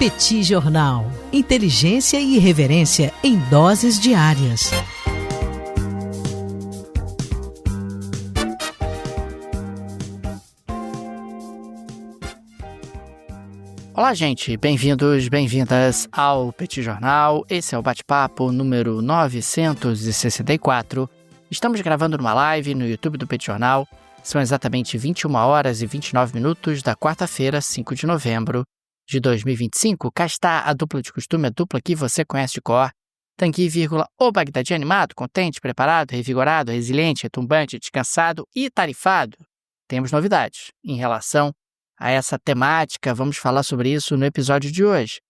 Petit Jornal. Inteligência e irreverência em doses diárias. Olá, gente. Bem-vindos, bem-vindas ao Petit Jornal. Esse é o bate-papo número 964. Estamos gravando numa live no YouTube do Petit Jornal. São exatamente 21 horas e 29 minutos da quarta-feira, 5 de novembro de 2025. Cá está a dupla de costume, a dupla que você conhece de cor. Tanguy, o Bagdadi animado, contente, preparado, revigorado, resiliente, retumbante, descansado e tarifado. Temos novidades em relação a essa temática. Vamos falar sobre isso no episódio de hoje.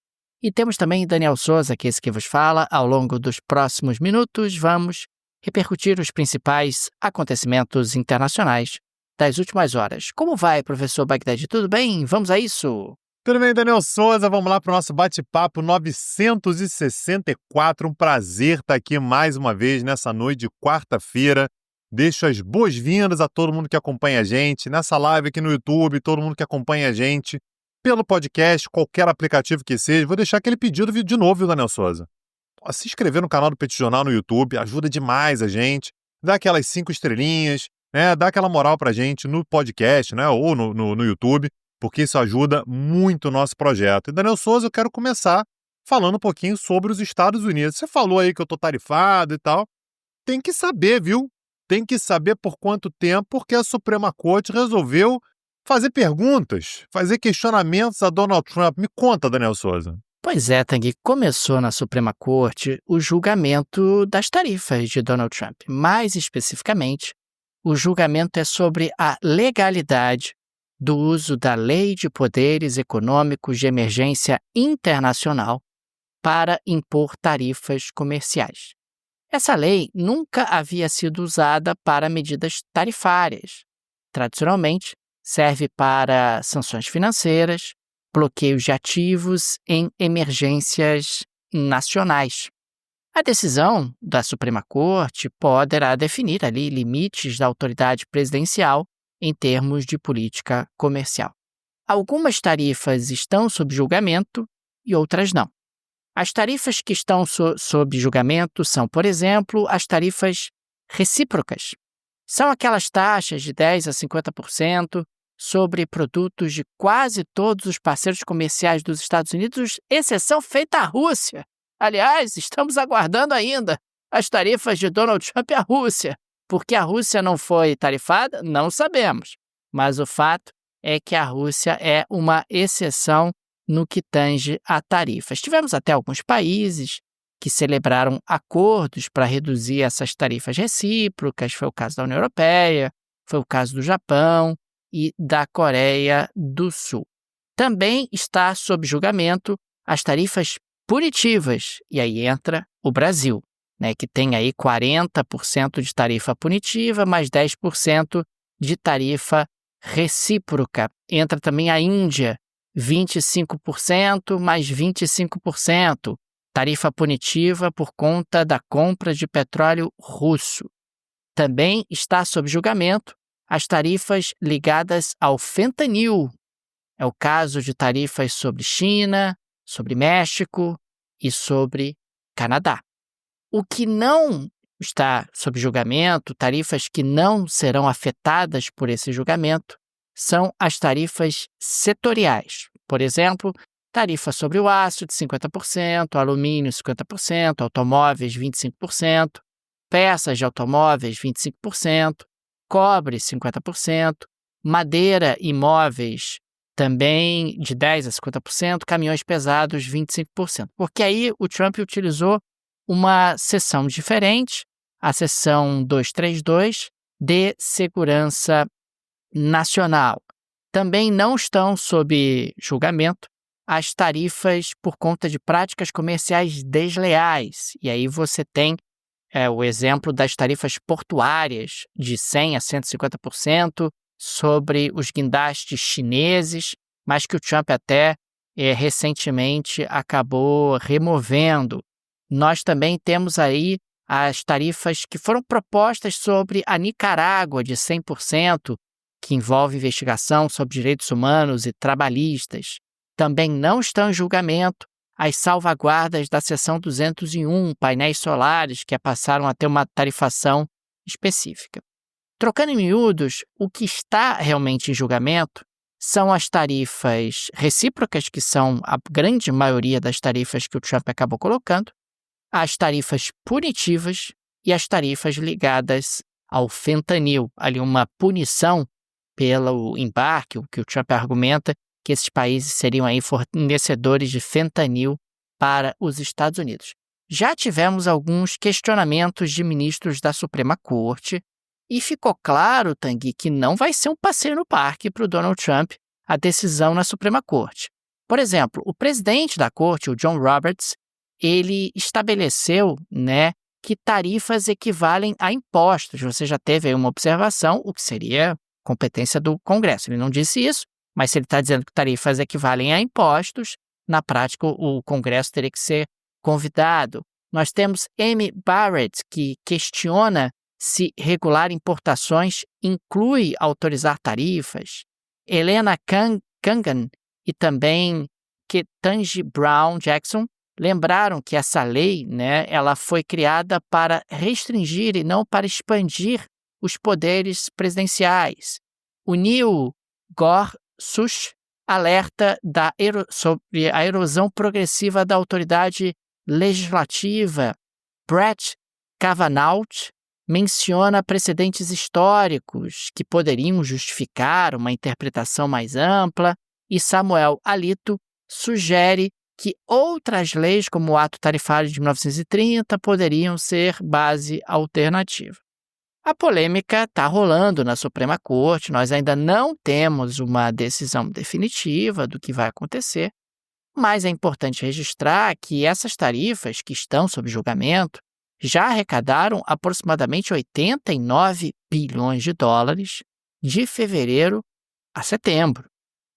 E temos também Daniel Souza, que é esse que vos fala. Ao longo dos próximos minutos, vamos repercutir os principais acontecimentos internacionais das últimas horas. Como vai, professor Bagdadi? Tudo bem? Vamos a isso? Tudo bem, Daniel Souza? Vamos lá para o nosso bate-papo 964. Um prazer estar aqui mais uma vez nessa noite de quarta-feira. Deixo as boas-vindas a todo mundo que acompanha a gente nessa live aqui no YouTube, todo mundo que acompanha a gente pelo podcast, qualquer aplicativo que seja. Vou deixar aquele pedido de novo, viu, Daniel Souza? Se inscrever no canal do Petit Jornal no YouTube ajuda demais a gente. Dá aquelas 5 estrelinhas, né? Dá aquela moral pra gente no podcast, né? Ou no YouTube, porque isso ajuda muito o nosso projeto. E, Daniel Souza, eu quero começar falando um pouquinho sobre os Estados Unidos. Você falou aí que eu tô tarifado e tal. Tem que saber, viu? Tem que saber por quanto tempo, porque a Suprema Corte resolveu fazer perguntas, fazer questionamentos a Donald Trump. Me conta, Daniel Souza. Pois é, Tanguy, começou na Suprema Corte o julgamento das tarifas de Donald Trump. Mais especificamente, o julgamento é sobre a legalidade do uso da Lei de Poderes Econômicos de Emergência Internacional para impor tarifas comerciais. Essa lei nunca havia sido usada para medidas tarifárias. Tradicionalmente, serve para sanções financeiras, bloqueios de ativos em emergências nacionais. A decisão da Suprema Corte poderá definir ali limites da autoridade presidencial em termos de política comercial. Algumas tarifas estão sob julgamento e outras não. As tarifas que estão sob julgamento são, por exemplo, as tarifas recíprocas. São aquelas taxas de 10% a 50% sobre produtos de quase todos os parceiros comerciais dos Estados Unidos, exceção feita à Rússia. Aliás, estamos aguardando ainda as tarifas de Donald Trump à Rússia. Por que a Rússia não foi tarifada? Não sabemos. Mas o fato é que a Rússia é uma exceção no que tange a tarifas. Tivemos até alguns países que celebraram acordos para reduzir essas tarifas recíprocas. Foi o caso da União Europeia, foi o caso do Japão e da Coreia do Sul. Também está sob julgamento as tarifas punitivas, e aí entra o Brasil, né, que tem aí 40% de tarifa punitiva, mais 10% de tarifa recíproca. Entra também a Índia, 25% mais 25%, tarifa punitiva por conta da compra de petróleo russo. Também está sob julgamento as tarifas ligadas ao fentanil. É o caso de tarifas sobre China, sobre México e sobre Canadá. O que não está sob julgamento, tarifas que não serão afetadas por esse julgamento, são as tarifas setoriais. Por exemplo, tarifa sobre o aço de 50%, alumínio 50%, automóveis 25%, peças de automóveis 25%, cobre 50%, madeira e móveis também de 10% a 50%, caminhões pesados 25%. Porque aí o Trump utilizou uma seção diferente, a seção 232 de segurança nacional. Também não estão sob julgamento as tarifas por conta de práticas comerciais desleais. E aí você tem o exemplo das tarifas portuárias de 100% a 150% sobre os guindastes chineses, mas que o Trump até recentemente acabou removendo. Nós também temos aí as tarifas que foram propostas sobre a Nicarágua de 100%, que envolve investigação sobre direitos humanos e trabalhistas. Também não estão em julgamento as salvaguardas da seção 201, painéis solares, que passaram a ter uma tarifação específica. Trocando em miúdos, o que está realmente em julgamento são as tarifas recíprocas, que são a grande maioria das tarifas que o Trump acabou colocando, as tarifas punitivas e as tarifas ligadas ao fentanil, ali uma punição pelo embarque, o que o Trump argumenta que esses países seriam aí fornecedores de fentanil para os Estados Unidos. Já tivemos alguns questionamentos de ministros da Suprema Corte e ficou claro, Tanguy, que não vai ser um passeio no parque para o Donald Trump a decisão na Suprema Corte. Por exemplo, o presidente da corte, o John Roberts, ele estabeleceu, que tarifas equivalem a impostos. Você já teve aí uma observação, o que seria competência do Congresso. Ele não disse isso, mas se ele está dizendo que tarifas equivalem a impostos, na prática o Congresso teria que ser convidado. Nós temos Amy Barrett, que questiona se regular importações inclui autorizar tarifas. Elena Kagan e também Ketanji Brown Jackson lembraram que essa lei, ela foi criada para restringir e não para expandir os poderes presidenciais. O Neil Gorsuch alerta sobre a erosão progressiva da autoridade legislativa. Brett Kavanaugh menciona precedentes históricos que poderiam justificar uma interpretação mais ampla, e Samuel Alito sugere que outras leis, como o Ato Tarifário de 1930, poderiam ser base alternativa. A polêmica está rolando na Suprema Corte, nós ainda não temos uma decisão definitiva do que vai acontecer, mas é importante registrar que essas tarifas que estão sob julgamento já arrecadaram aproximadamente 89 bilhões de dólares de fevereiro a setembro.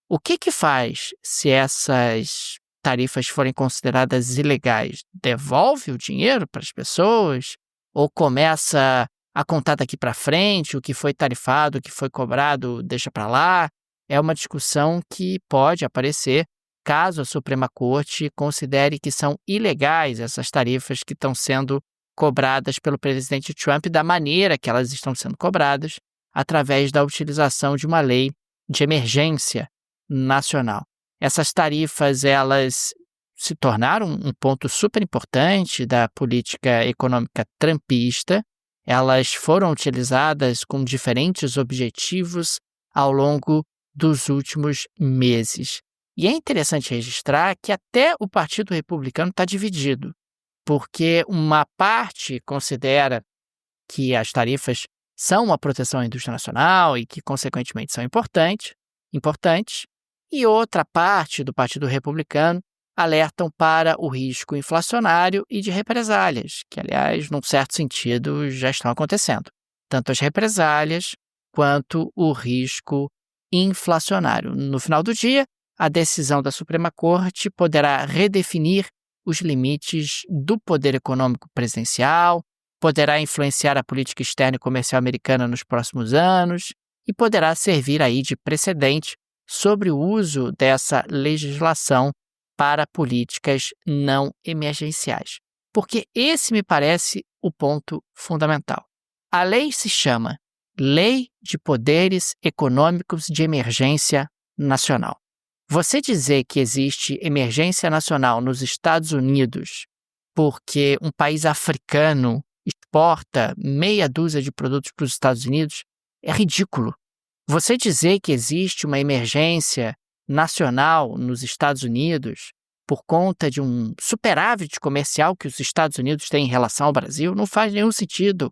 O que faz se essas tarifas forem consideradas ilegais? Devolve o dinheiro para as pessoas? Ou começa a contar daqui para frente, o que foi tarifado, o que foi cobrado, deixa para lá? É uma discussão que pode aparecer caso a Suprema Corte considere que são ilegais essas tarifas que estão sendo cobradas pelo presidente Trump da maneira que elas estão sendo cobradas, através da utilização de uma lei de emergência nacional. Essas tarifas, elas se tornaram um ponto super importante da política econômica trumpista. Elas foram utilizadas com diferentes objetivos ao longo dos últimos meses. E é interessante registrar que até o Partido Republicano está dividido, porque uma parte considera que as tarifas são uma proteção à indústria nacional e que, consequentemente, são importantes, e outra parte do Partido Republicano alertam para o risco inflacionário e de represálias, que, aliás, num certo sentido, já estão acontecendo. Tanto as represálias quanto o risco inflacionário. No final do dia, a decisão da Suprema Corte poderá redefinir os limites do poder econômico presidencial, poderá influenciar a política externa e comercial americana nos próximos anos e poderá servir aí de precedente sobre o uso dessa legislação para políticas não emergenciais. Porque esse me parece o ponto fundamental. A lei se chama Lei de Poderes Econômicos de Emergência Nacional. Você dizer que existe emergência nacional nos Estados Unidos porque um país africano exporta meia dúzia de produtos para os Estados Unidos é ridículo. Você dizer que existe uma emergência nacional nos Estados Unidos por conta de um superávit comercial que os Estados Unidos têm em relação ao Brasil não faz nenhum sentido.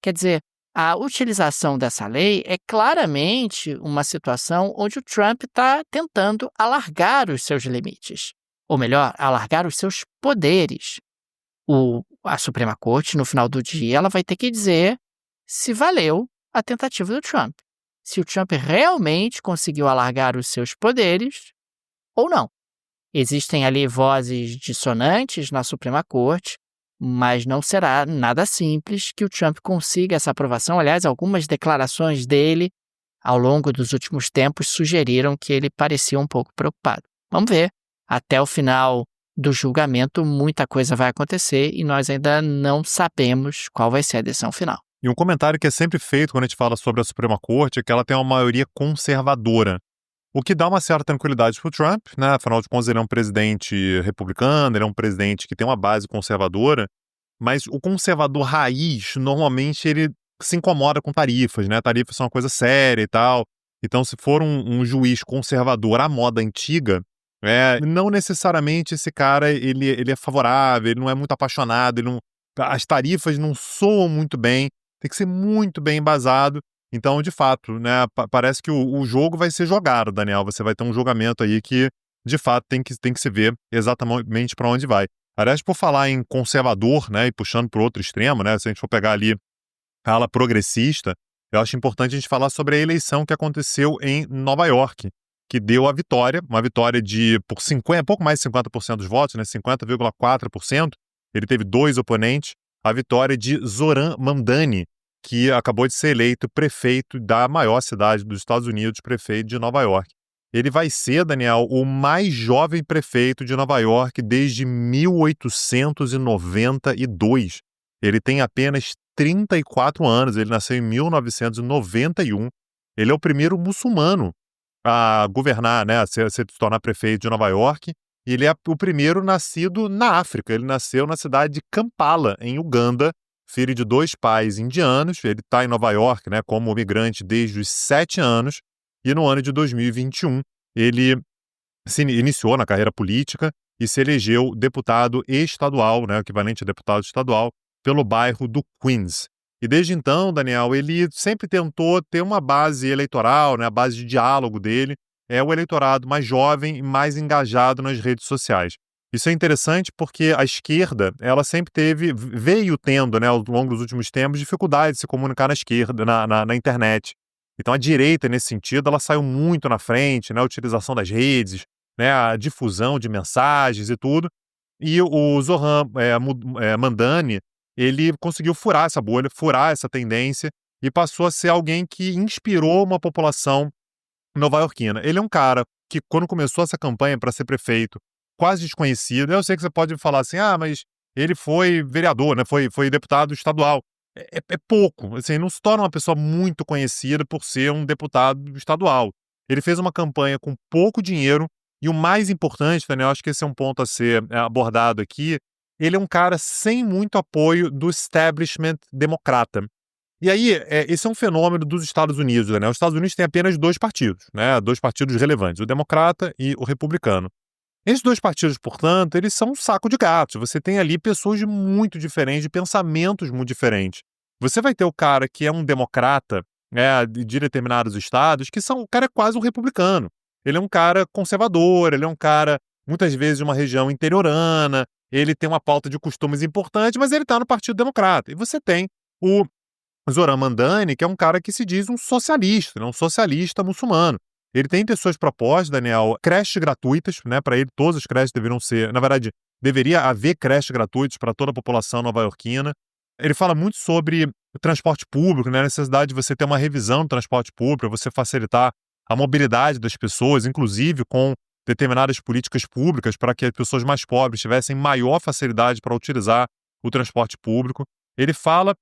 Quer dizer, a utilização dessa lei é claramente uma situação onde o Trump está tentando alargar os seus limites, ou melhor, alargar os seus poderes. A Suprema Corte, no final do dia, ela vai ter que dizer se valeu a tentativa do Trump. Se o Trump realmente conseguiu alargar os seus poderes ou não. Existem ali vozes dissonantes na Suprema Corte, mas não será nada simples que o Trump consiga essa aprovação. Aliás, algumas declarações dele ao longo dos últimos tempos sugeriram que ele parecia um pouco preocupado. Vamos ver. Até o final do julgamento, muita coisa vai acontecer e nós ainda não sabemos qual vai ser a decisão final. E um comentário que é sempre feito quando a gente fala sobre a Suprema Corte é que ela tem uma maioria conservadora, o que dá uma certa tranquilidade para o Trump, né? Afinal de contas, ele é um presidente republicano, ele é um presidente que tem uma base conservadora, mas o conservador raiz, normalmente, ele se incomoda com tarifas, né? Tarifas são uma coisa séria e tal. Então, se for um juiz conservador à moda antiga, não necessariamente esse cara ele é favorável, ele não é muito apaixonado, as tarifas não soam muito bem, tem que ser muito bem embasado. Então, de fato, né, parece que o jogo vai ser jogado, Daniel. Você vai ter um julgamento aí que, de fato, tem que se ver exatamente para onde vai. Aliás, por falar em conservador, né, e puxando para o outro extremo, né, se a gente for pegar ali a ala progressista, eu acho importante a gente falar sobre a eleição que aconteceu em Nova York, que deu a vitória, uma vitória por 50, pouco mais de 50% dos votos, né, 50,4%. Ele teve 2 oponentes, a vitória de Zoran Mamdani, que acabou de ser eleito prefeito da maior cidade dos Estados Unidos, prefeito de Nova York. Ele vai ser, Daniel, o mais jovem prefeito de Nova York desde 1892. Ele tem apenas 34 anos, ele nasceu em 1991. Ele é o primeiro muçulmano a governar, né, a se tornar prefeito de Nova York. E ele é o primeiro nascido na África. Ele nasceu na cidade de Kampala, em Uganda, filho de 2 pais indianos. Ele está em Nova York, né, como migrante desde os 7 anos. E no ano de 2021, ele se iniciou na carreira política e se elegeu deputado estadual, né, equivalente a deputado estadual, pelo bairro do Queens. E desde então, Daniel, ele sempre tentou ter uma base eleitoral, né, a base de diálogo dele é o eleitorado mais jovem e mais engajado nas redes sociais. Isso é interessante porque a esquerda, ela sempre veio tendo, né, ao longo dos últimos tempos, dificuldade de se comunicar na esquerda, na internet. Então a direita, nesse sentido, ela saiu muito na frente, né, a utilização das redes, né, a difusão de mensagens e tudo. E o Zoran Mamdani, ele conseguiu furar essa bolha, furar essa tendência e passou a ser alguém que inspirou uma população nova-iorquina. Ele é um cara que, quando começou essa campanha para ser prefeito, quase desconhecido. Eu sei que você pode falar assim, mas ele foi vereador, né? Foi deputado estadual. É pouco, assim, não se torna uma pessoa muito conhecida por ser um deputado estadual. Ele fez uma campanha com pouco dinheiro e o mais importante, Daniel, acho que esse é um ponto a ser abordado aqui, ele é um cara sem muito apoio do establishment democrata. E aí, esse é um fenômeno dos Estados Unidos, né? Os Estados Unidos têm apenas 2 partidos, né? 2 partidos relevantes, o democrata e o republicano. Esses 2 partidos, portanto, eles são um saco de gatos. Você tem ali pessoas muito diferentes, de pensamentos muito diferentes. Você vai ter o cara que é um democrata, né, de determinados estados, o cara é quase um republicano. Ele é um cara conservador, ele é um cara, muitas vezes, de uma região interiorana, ele tem uma pauta de costumes importante, mas ele está no Partido Democrata. E você tem o Zoran Mamdani, que é um cara que se diz um socialista, né, um socialista muçulmano. Ele tem entre suas propostas, Daniel, creches gratuitas, né? Para ele, todas as creches deveriam ser. Na verdade, deveria haver creches gratuitas para toda a população nova-iorquina. Ele fala muito sobre o transporte público, né? A necessidade de você ter uma revisão do transporte público, para você facilitar a mobilidade das pessoas, inclusive com determinadas políticas públicas, para que as pessoas mais pobres tivessem maior facilidade para utilizar o transporte público. Ele fala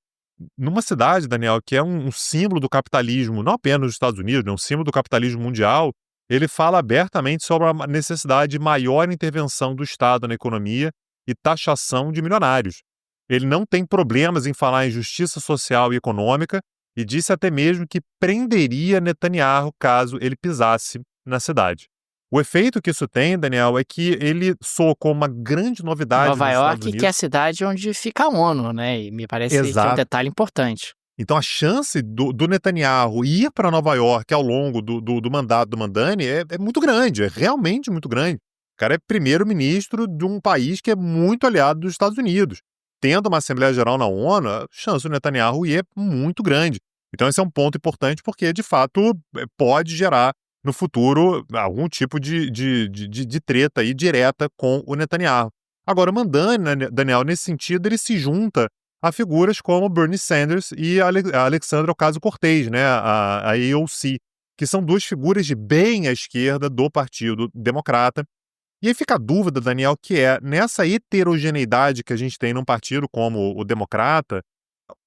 numa cidade, Daniel, que é um símbolo do capitalismo, não apenas nos Estados Unidos, é um símbolo do capitalismo mundial, ele fala abertamente sobre a necessidade de maior intervenção do Estado na economia e taxação de milionários. Ele não tem problemas em falar em justiça social e econômica e disse até mesmo que prenderia Netanyahu caso ele pisasse na cidade. O efeito que isso tem, Daniel, é que ele soa como uma grande novidade Nova nos Estados York, Unidos. que é a cidade onde fica a ONU, né? E me parece que é um Exato. detalhe importante. Então a chance do Netanyahu ir para Nova York ao longo do mandato do Mamdani é muito grande, é realmente muito grande. O cara é primeiro-ministro de um país que é muito aliado dos Estados Unidos. Tendo uma Assembleia Geral na ONU, a chance do Netanyahu ir é muito grande. Então esse é um ponto importante porque, de fato, pode gerar no futuro algum tipo de treta aí direta com o Netanyahu. Agora, o Mamdani, né, Daniel, nesse sentido, ele se junta a figuras como Bernie Sanders e a Alexandra Ocasio-Cortez, né, a AOC, que são 2 figuras de bem à esquerda do Partido Democrata, E aí fica a dúvida, Daniel, que é, nessa heterogeneidade que a gente tem num partido como o Democrata,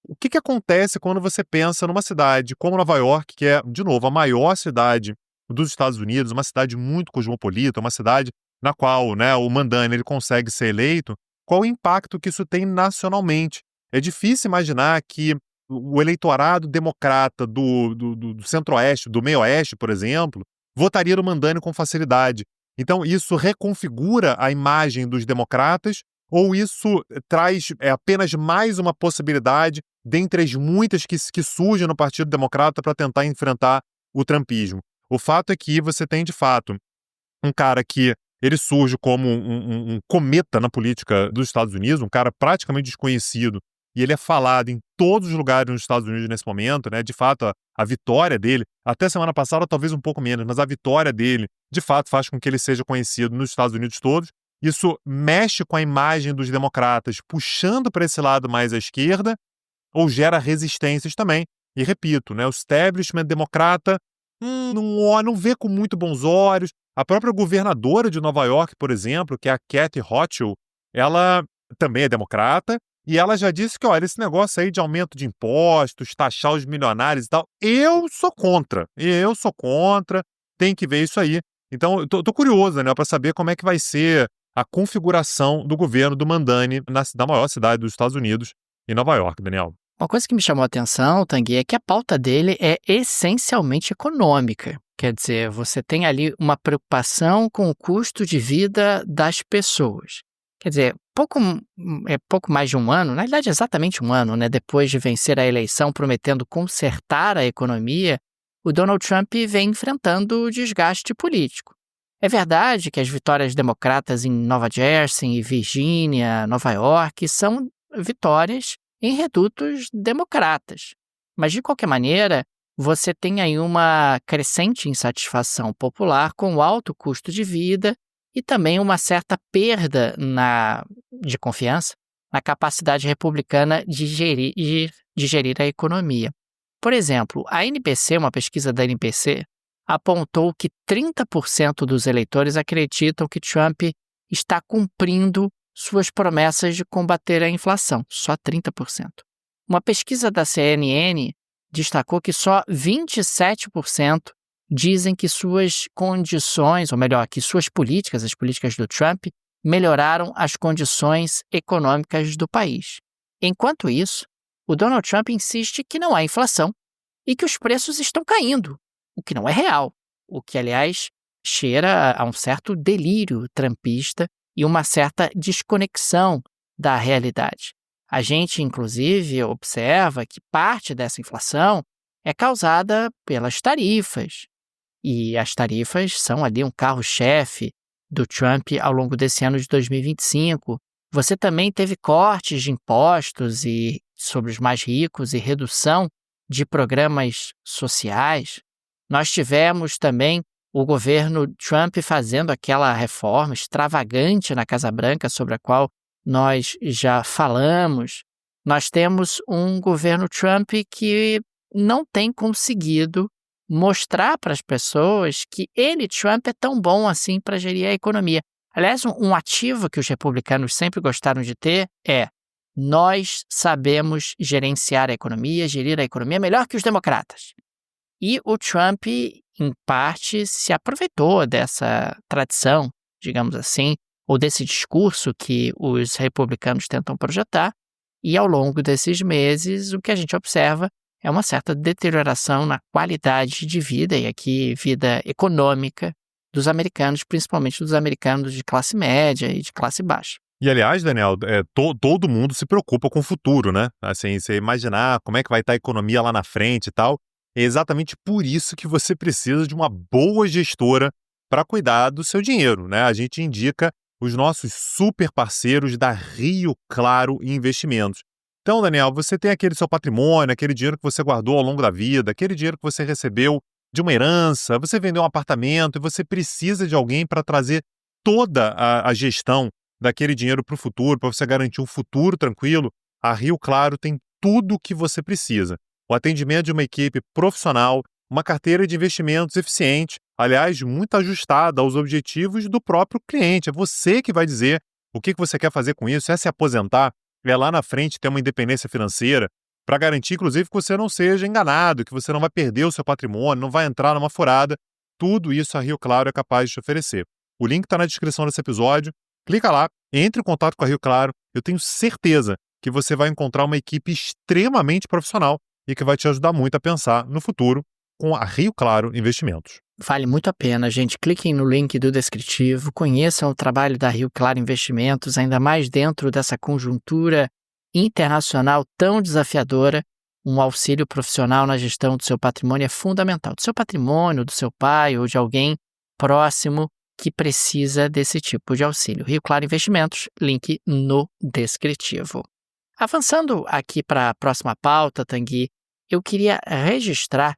o que acontece quando você pensa numa cidade como Nova York, que é, de novo, a maior cidade dos Estados Unidos, uma cidade muito cosmopolita, uma cidade na qual, né, o Mandani ele consegue ser eleito, qual o impacto que isso tem nacionalmente? É difícil imaginar que o eleitorado democrata do centro-oeste, do meio-oeste, por exemplo, votaria no Mandani com facilidade. Então, isso reconfigura a imagem dos democratas ou isso traz apenas mais uma possibilidade dentre as muitas que surgem no Partido Democrata para tentar enfrentar o trumpismo? O fato é que você tem, de fato, um cara que ele surge como um cometa na política dos Estados Unidos, um cara praticamente desconhecido, e ele é falado em todos os lugares nos Estados Unidos nesse momento, né? De fato, a vitória dele, até semana passada talvez um pouco menos, mas a vitória dele, de fato, faz com que ele seja conhecido nos Estados Unidos todos. Isso mexe com a imagem dos democratas, puxando para esse lado mais à esquerda, ou gera resistências também. E repito, né, o establishment democrata não vê com muito bons olhos. A própria governadora de Nova York, por exemplo, que é a Kathy Hochul, ela também é democrata, e ela já disse que, olha, esse negócio aí de aumento de impostos, taxar os milionários e tal, eu sou contra, tem que ver isso aí. Então, eu tô curioso, né, para saber como é que vai ser a configuração do governo do Mandani na maior cidade dos Estados Unidos, em Nova York, Daniel. Uma coisa que me chamou a atenção, Tanguy, é que a pauta dele é essencialmente econômica. Quer dizer, você tem ali uma preocupação com o custo de vida das pessoas. Quer dizer, pouco mais de um ano, na verdade exatamente um ano, né, depois de vencer a eleição prometendo consertar a economia, o Donald Trump vem enfrentando o desgaste político. É verdade que as vitórias democratas em Nova Jersey, Virgínia, Nova York são vitórias em redutos democratas. Mas, de qualquer maneira, você tem aí uma crescente insatisfação popular com o alto custo de vida e também uma certa perda de confiança na capacidade republicana de gerir a economia. Por exemplo, a NBC, uma pesquisa da NBC, apontou que 30% dos eleitores acreditam que Trump está cumprindo suas promessas de combater a inflação, só 30%. Uma pesquisa da CNN destacou que só 27% dizem que suas condições, ou melhor, que suas políticas, as políticas do Trump, melhoraram as condições econômicas do país. Enquanto isso, o Donald Trump insiste que não há inflação e que os preços estão caindo, o que não é real, o que, aliás, cheira a um certo delírio trumpista e uma certa desconexão da realidade. A gente, inclusive, observa que parte dessa inflação é causada pelas tarifas. E as tarifas são ali um carro-chefe do Trump ao longo desse ano de 2025. Você também teve cortes de impostos sobre os mais ricos e redução de programas sociais. Nós tivemos também o governo Trump fazendo aquela reforma extravagante na Casa Branca, sobre a qual nós já falamos. Nós temos um governo Trump que não tem conseguido mostrar para as pessoas que ele, Trump, é tão bom assim para gerir a economia. Aliás, um ativo que os republicanos sempre gostaram de ter é: nós sabemos gerenciar a economia, gerir a economia melhor que os democratas. E o Trump, em parte, se aproveitou dessa tradição, digamos assim, ou desse discurso que os republicanos tentam projetar, e ao longo desses meses o que a gente observa é uma certa deterioração na qualidade de vida, e aqui vida econômica, dos americanos, principalmente dos americanos de classe média e de classe baixa. E, aliás, Daniel, todo mundo se preocupa com o futuro, né? Assim, você imaginar como é que vai estar a economia lá na frente e tal. É exatamente por isso que você precisa de uma boa gestora para cuidar do seu dinheiro, né? A gente indica os nossos super parceiros da Rio Claro Investimentos. Então, Daniel, você tem aquele seu patrimônio, aquele dinheiro que você guardou ao longo da vida, aquele dinheiro que você recebeu de uma herança, você vendeu um apartamento e você precisa de alguém para trazer toda a gestão daquele dinheiro para o futuro, para você garantir um futuro tranquilo. A Rio Claro tem tudo o que você precisa. O atendimento de uma equipe profissional, uma carteira de investimentos eficiente, aliás, muito ajustada aos objetivos do próprio cliente. É você que vai dizer o que você quer fazer com isso, é se aposentar, é lá na frente ter uma independência financeira, para garantir, inclusive, que você não seja enganado, que você não vai perder o seu patrimônio, não vai entrar numa furada. Tudo isso a Rio Claro é capaz de te oferecer. O link está na descrição desse episódio. Clica lá, entre em contato com a Rio Claro. Eu tenho certeza que você vai encontrar uma equipe extremamente profissional e que vai te ajudar muito a pensar no futuro com a Rio Claro Investimentos. Vale muito a pena, gente. Cliquem no link do descritivo, conheçam o trabalho da Rio Claro Investimentos, ainda mais dentro dessa conjuntura internacional tão desafiadora. Um auxílio profissional na gestão do seu patrimônio é fundamental. Do seu patrimônio, do seu pai ou de alguém próximo que precisa desse tipo de auxílio. Rio Claro Investimentos, link no descritivo. Avançando aqui para a próxima pauta, Tanguy, eu queria registrar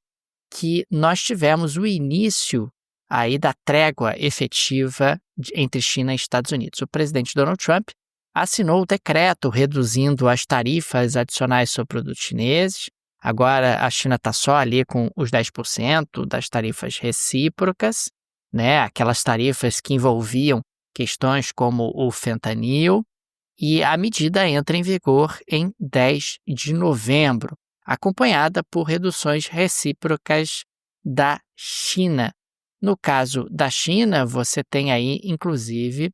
que nós tivemos o início aí da trégua efetiva entre China e Estados Unidos. O presidente Donald Trump assinou o decreto reduzindo as tarifas adicionais sobre produtos chineses. Agora a China está só ali com os 10% das tarifas recíprocas, né? Aquelas tarifas que envolviam questões como o fentanil, e a medida entra em vigor em 10 de novembro, acompanhada por reduções recíprocas da China. No caso da China, você tem aí, inclusive,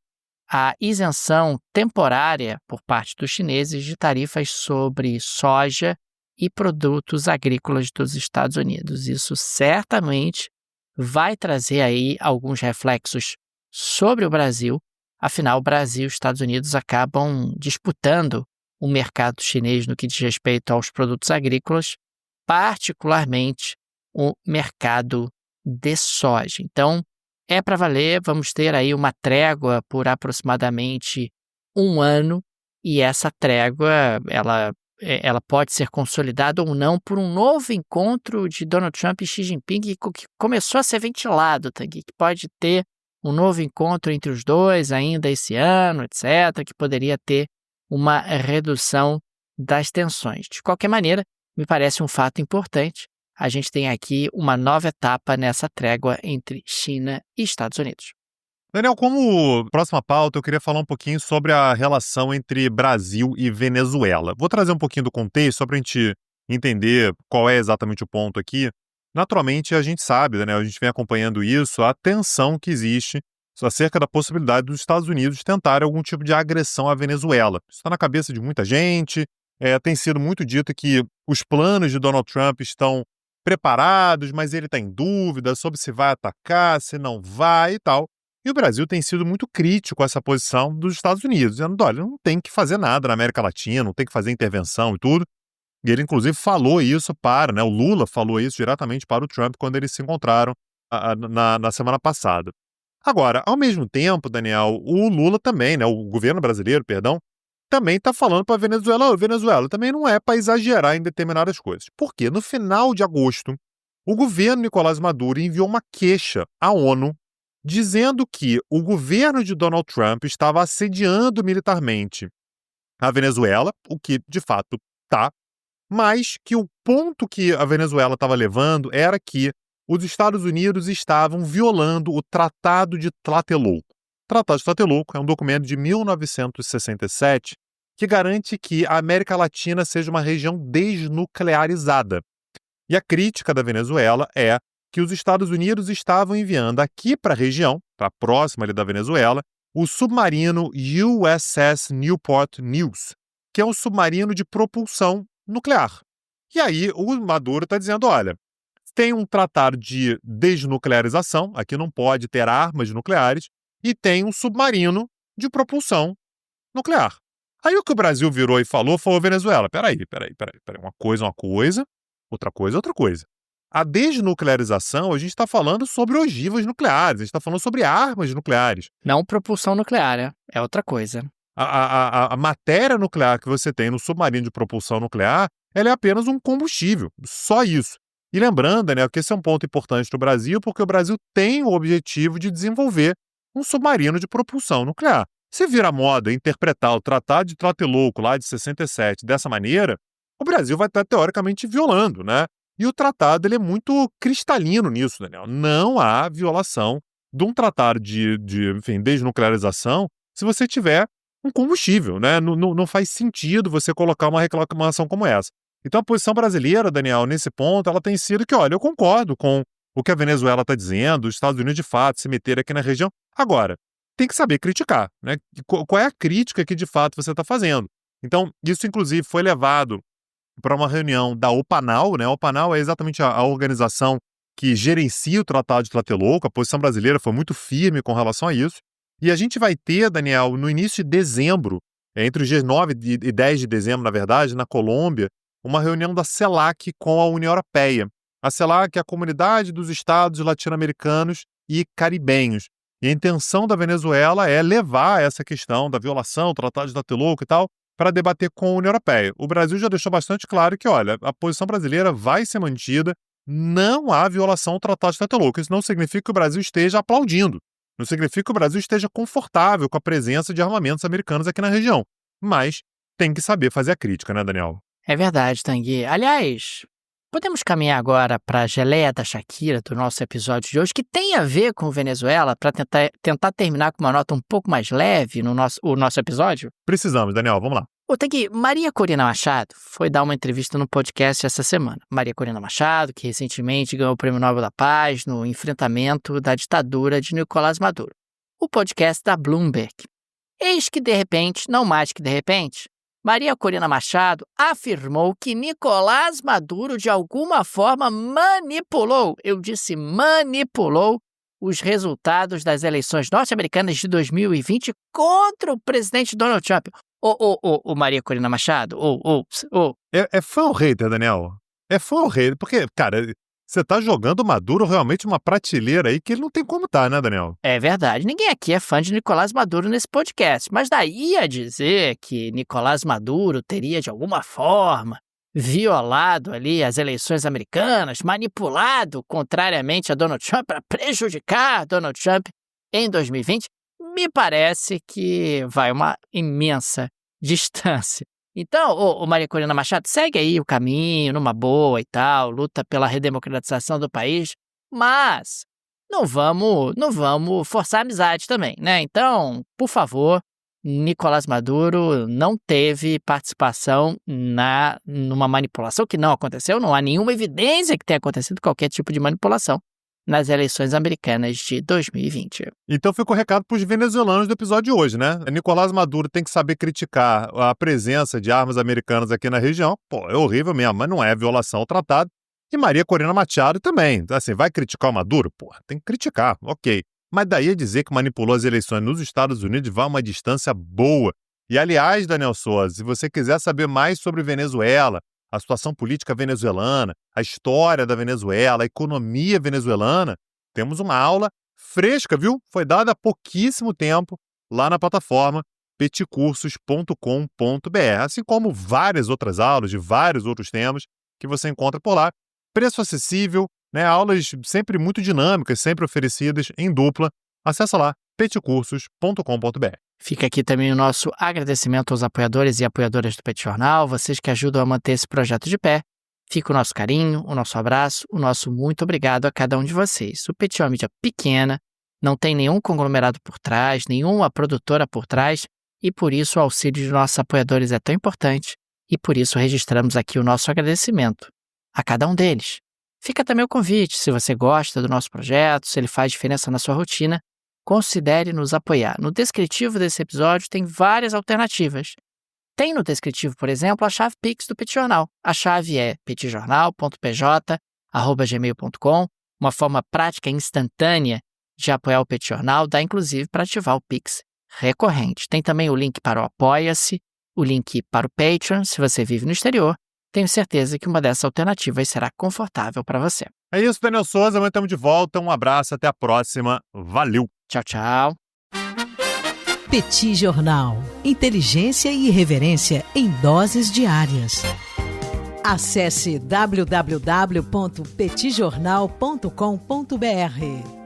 a isenção temporária por parte dos chineses de tarifas sobre soja e produtos agrícolas dos Estados Unidos. Isso certamente vai trazer aí alguns reflexos sobre o Brasil. Afinal, o Brasil e os Estados Unidos acabam disputando o mercado chinês no que diz respeito aos produtos agrícolas, particularmente o mercado de soja. Então, é para valer, vamos ter aí uma trégua por aproximadamente 1 ano, e essa trégua, ela pode ser consolidada ou não por um novo encontro de Donald Trump e Xi Jinping, que começou a ser ventilado, Tanguy, que pode ter um novo encontro entre os dois ainda esse ano, etc., que poderia ter uma redução das tensões. De qualquer maneira, me parece um fato importante. A gente tem aqui uma nova etapa nessa trégua entre China e Estados Unidos. Daniel, como próxima pauta, eu queria falar um pouquinho sobre a relação entre Brasil e Venezuela. Vou trazer um pouquinho do contexto só para a gente entender qual é exatamente o ponto aqui. Naturalmente, a gente sabe, né, a gente vem acompanhando isso, a tensão que existe acerca da possibilidade dos Estados Unidos tentarem algum tipo de agressão à Venezuela. Isso está na cabeça de muita gente, tem sido muito dito que os planos de Donald Trump estão preparados, mas ele está em dúvida sobre se vai atacar, se não vai e tal. E o Brasil tem sido muito crítico com essa posição dos Estados Unidos, dizendo, olha, não tem que fazer nada na América Latina, não tem que fazer intervenção e tudo. E ele, inclusive, falou isso o Lula falou isso diretamente para o Trump quando eles se encontraram na semana passada. Agora, ao mesmo tempo, Daniel, o Lula também, né, o governo brasileiro, também está falando para a Venezuela, Venezuela também não é para exagerar em determinadas coisas. Porque no final de agosto, o governo Nicolás Maduro enviou uma queixa à ONU dizendo que o governo de Donald Trump estava assediando militarmente a Venezuela, o que de fato está, mas que o ponto que a Venezuela estava levando era que os Estados Unidos estavam violando o Tratado de Tlatelolco. O Tratado de Tlatelolco é um documento de 1967 que garante que a América Latina seja uma região desnuclearizada. E a crítica da Venezuela é que os Estados Unidos estavam enviando aqui para a região, para próxima ali da Venezuela, o submarino USS Newport News, que é um submarino de propulsão nuclear. E aí o Maduro está dizendo, olha, tem um tratado de desnuclearização, aqui não pode ter armas nucleares, e tem um submarino de propulsão nuclear. Aí o que o Brasil virou e falou, Venezuela, peraí, uma coisa, outra coisa. A desnuclearização, a gente está falando sobre ogivas nucleares, a gente está falando sobre armas nucleares. Não propulsão nuclear, é outra coisa. A matéria nuclear que você tem no submarino de propulsão nuclear, ela é apenas um combustível, só isso. E lembrando, né, que esse é um ponto importante do Brasil, porque o Brasil tem o objetivo de desenvolver um submarino de propulsão nuclear. Se vira moda interpretar o Tratado de Tlatelolco lá de 67 dessa maneira, o Brasil vai estar teoricamente violando, né? E o tratado ele é muito cristalino nisso, Daniel. Não há violação de um tratado de desnuclearização se você tiver um combustível, né? Não faz sentido você colocar uma reclamação como essa. Então a posição brasileira, Daniel, nesse ponto, ela tem sido que, olha, eu concordo com o que a Venezuela está dizendo, os Estados Unidos de fato se meter aqui na região. Agora, tem que saber criticar, né? Qual é a crítica que de fato você está fazendo? Então, isso inclusive foi levado para uma reunião da OPANAL, né? A OPANAL é exatamente a organização que gerencia o Tratado de Tlatelolco. A posição brasileira foi muito firme com relação a isso. E a gente vai ter, Daniel, no início de dezembro, entre os dias 9 e 10 de dezembro, na verdade, na Colômbia, uma reunião da CELAC com a União Europeia. A CELAC é a Comunidade dos Estados Latino-Americanos e Caribenhos. E a intenção da Venezuela é levar essa questão da violação do Tratado de Tlatelolco e tal para debater com a União Europeia. O Brasil já deixou bastante claro que, olha, a posição brasileira vai ser mantida, não há violação do Tratado de Tlatelolco. Isso não significa que o Brasil esteja aplaudindo, não significa que o Brasil esteja confortável com a presença de armamentos americanos aqui na região, mas tem que saber fazer a crítica, né, Daniel? É verdade, Tanguy. Aliás, podemos caminhar agora para a geleia da Shakira do nosso episódio de hoje, que tem a ver com Venezuela, para tentar terminar com uma nota um pouco mais leve no nosso episódio? Precisamos, Daniel, vamos lá. Ô, Tanguy, Maria Corina Machado foi dar uma entrevista no podcast essa semana. Maria Corina Machado, que recentemente ganhou o Prêmio Nobel da Paz no enfrentamento da ditadura de Nicolás Maduro. O podcast da Bloomberg. Eis que, de repente, não mais que de repente, Maria Corina Machado afirmou que Nicolás Maduro, de alguma forma, manipulou, eu disse manipulou, os resultados das eleições norte-americanas de 2020 contra o presidente Donald Trump. Ô, Maria Corina Machado, É fã ou hater, Daniel? É fã ou hater? Porque, cara, você tá jogando o Maduro realmente uma prateleira aí que ele não tem como tá, né, Daniel? É verdade, ninguém aqui é fã de Nicolás Maduro nesse podcast, mas daí a dizer que Nicolás Maduro teria, de alguma forma, violado ali as eleições americanas, manipulado contrariamente a Donald Trump para prejudicar Donald Trump em 2020, me parece que vai uma imensa distância. Então, ô Maria Corina Machado, segue aí o caminho, numa boa e tal, luta pela redemocratização do país, mas não vamos forçar a amizade também, né? Então, por favor, Nicolás Maduro não teve participação numa manipulação que não aconteceu, não há nenhuma evidência que tenha acontecido qualquer tipo de manipulação nas eleições americanas de 2020. Então fica o recado para os venezuelanos do episódio de hoje, né? Nicolás Maduro tem que saber criticar a presença de armas americanas aqui na região. Pô, é horrível mesmo, mas não é violação ao tratado. E Maria Corina Machado também. Assim, vai criticar o Maduro? Pô, tem que criticar, ok. Mas daí a dizer que manipulou as eleições nos Estados Unidos vai a uma distância boa. E aliás, Daniel Souza, se você quiser saber mais sobre Venezuela, a situação política venezuelana, a história da Venezuela, a economia venezuelana, temos uma aula fresca, viu? Foi dada há pouquíssimo tempo lá na plataforma peticursos.com.br, assim como várias outras aulas de vários outros temas que você encontra por lá. Preço acessível, né? Aulas sempre muito dinâmicas, sempre oferecidas em dupla. Acesse lá peticursos.com.br. Fica aqui também o nosso agradecimento aos apoiadores e apoiadoras do Petit Jornal, vocês que ajudam a manter esse projeto de pé. Fica o nosso carinho, o nosso abraço, o nosso muito obrigado a cada um de vocês. O Petit é uma mídia pequena, não tem nenhum conglomerado por trás, nenhuma produtora por trás, e por isso o auxílio de nossos apoiadores é tão importante, e por isso registramos aqui o nosso agradecimento a cada um deles. Fica também o convite, se você gosta do nosso projeto, se ele faz diferença na sua rotina, considere nos apoiar. No descritivo desse episódio tem várias alternativas. Tem no descritivo, por exemplo, a chave Pix do Petit Jornal. A chave é petijornal.pj@gmail.com, uma forma prática e instantânea de apoiar o Petit Jornal, dá inclusive para ativar o Pix recorrente. Tem também o link para o Apoia-se, o link para o Patreon, se você vive no exterior. Tenho certeza que uma dessas alternativas será confortável para você. É isso, Daniel Souza, amanhã estamos de volta. Um abraço, até a próxima. Valeu! Tchau, tchau. Petit Jornal. Inteligência e irreverência em doses diárias. Acesse www.petitjornal.com.br.